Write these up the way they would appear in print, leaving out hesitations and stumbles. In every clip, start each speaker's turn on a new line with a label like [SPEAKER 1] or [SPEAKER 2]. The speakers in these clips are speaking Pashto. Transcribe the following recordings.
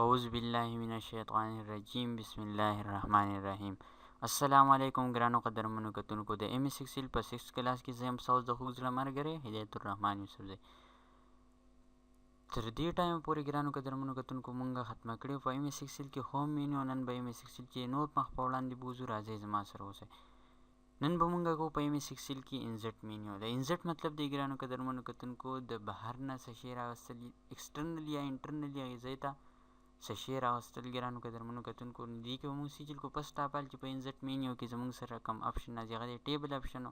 [SPEAKER 1] اعوذ بالله من الشیطان الرجیم بسم الله الرحمن الرحیم. السلام علیکم ګرانو قدرمنو کتونکو د ایم ایس ایکسل په 6 کلاس کې زم ساوس د خوږ زړه ملګری هدایت الرحمن یوسف دی. تر دې ټایم پورې ګرانو قدرمنو کتونکو مونږه ختمه کړې په ایم ایس ایکسل کې هوم مینیو. نن به ایم ایس ایکسل کې نور مخ په وړاندې بوزو. راځئ زما سره اوسئ. نن به مونږه کو په ایم ایس ایکسل کې انزټ مینیو. د انزټ مطلب دی ګرانو قدرمنو کتونکو د بهر نه څه شی راوستل، ایکسټرنل یا انټرنل یا ځای ته څه شی راوستل. ګرانو قدرمنو کتونکو دې کې به مونږ سیچل کو پس ټاپل چې په انزټ مینیو کې زمونږ سره کم اپشن راځي هغه دی ټیبل اپشن.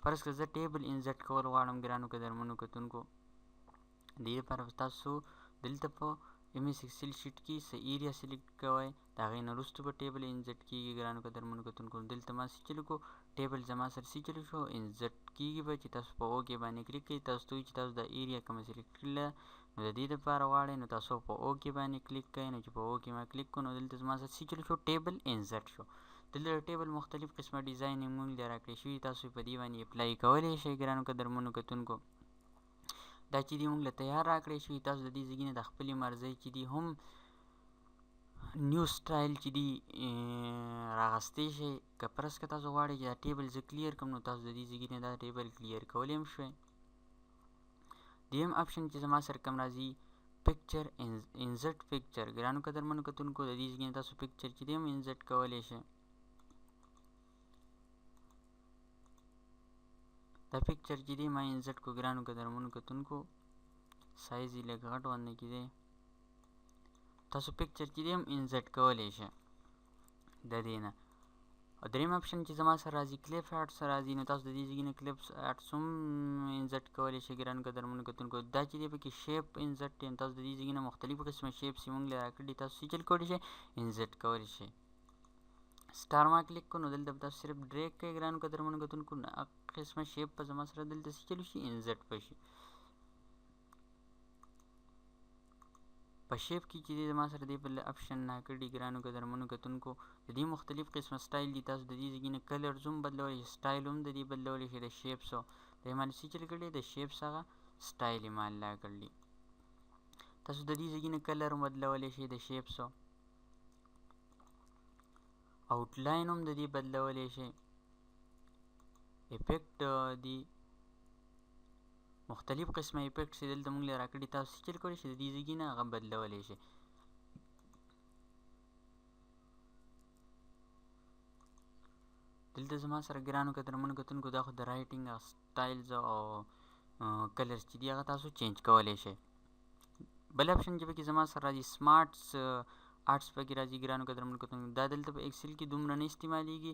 [SPEAKER 1] فرض کړه زه ټیبل انزټ کول غواړم ګرانو قدرمنو کتونکو. دې لپاره تاسو دلته په ایم ایس ایکسل شیټ کې څه ایریا سلیکټ کوئ، د هغې نه وروسته به ټیبل انزټ کېږي. ګرانو قدرمنو کتونکو دلته ما سیچل کو ټیبل زما سره سیچل شو، انزټ کېږي به چې تاسو په اوکې باندې کلیک کوئ. تاسو ته وایي چې تاسو د ایریا کومه سلیکټ کړله، نو د دې دپاره غواړئ نو تاسو په اوکې باندې کلیک کوئ. نو چې په اوکې ما کلیک کړو نو دلته زما سره سیچل شو ټیبل انزټ شو. دلته د ټیبل مختلف قسمه ډیزاینینګ مونږ له راکړې شوي، تاسو په دې باندې اپلای کولی شئ. ګرانو قدرمنو کتونکو دا چې دي مونږ له تیار راکړی شوي، تاسو د دې ځای نه د خپلې مرضۍ چې دي هم نیو سټایل چې دي راغستی شئ. که فرض که تاسو غواړئ چې دا ټیبل زه کلیر کړم نو تاسو د دې ځای نه دا ټیبل کلیر کولی هم شوئ. دیم اپشن چې زما سره کوم راځي پکچر انزټ پکچر. ګرانو قدرمنو کتونکو د دې ځای نه تاسو پکچر چې دی هم انزټ کولی شئ. دا پکچر چې دی ما انزټ کو ګرانو قدرمنو کتونکو، سایز یې لږ غټ غوندې کې دی. تاسو پکچر چې دی هم انزټ کولی شئ د دې نه. او دریم اپشن چې زما سره راځي کلیپ آرټس راځي، نو تاسو د دې ځای نه کلیپ آرټس هم انزټ کولی شئ. ګرانو قدرمنو کتونکو دا چې دی پکې شیپ انزټ دی، تاسو د دې ځای نه مختلف قسمه شیپس چې مونږ له راکړي تاسو سیچل کولی شئ، انزټ کولی شئ. سټار ما کلیک کړو نو دلته به تاسو صرف ډریګ کوئ ګرانو قدرمنو کتونکو، هغه قسمه شیپ به زما سره دلته سیچل شي انزټ به شي. په شیپ کې چې دی زما سره دی بل اپشن راکړي ګرانو قدرمنو کتونکو، د دې مختلف قسمه سټایل دي. تاسو د دې ځای نه کلرز هم بدلولی شئ، سټایل هم د دې بدلولی شئ. د شیپسو د یې ما سیچل کړي، د شیپس هغه سټایل یې ما لا کړي. تاسو د دې ځای نه کلر هم بدلولی شئ د شیپسو، آوټلاین هم د دې بدلولی شئ، افیکټ دی مختلف قسمه افیکټ چې دلته مونږ له راکړي تاسو سیچل کولی شئ، د دې ځای نه هغه بدلولی شئ. دلته زما سره ګرانو قدرمنو کتونکو دا خو د رایټینګ سټایلز او کلرز چې دي هغه تاسو چینج کولی شئ. بل اپشن چې پکې زما سره راځي سمارټس آرټس پکې راځي ګرانو قدرمنو کتونکو. دا دلته په ایکسل کې دومره نه استعمالیږي،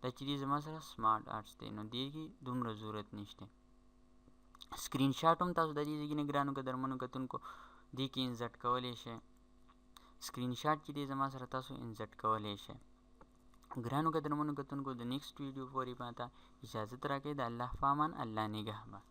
[SPEAKER 1] دا چې دی زما سره سمارټ آرټس دی نو دې کې دومره ضرورت نشته. سکرین شاټ هم تاسو د دې ځای نه ګرانو قدرمنو کتونکو دې کې انزټ کولی شئ. سکرین شاټ چې دی زما سره تاسو انزټ کولی شئ. ګرانو قدرمنو کتونکو د نیکسټ ویډیو پورې ماته اجازت راکړئ. د الله په امان، الله نگهبان.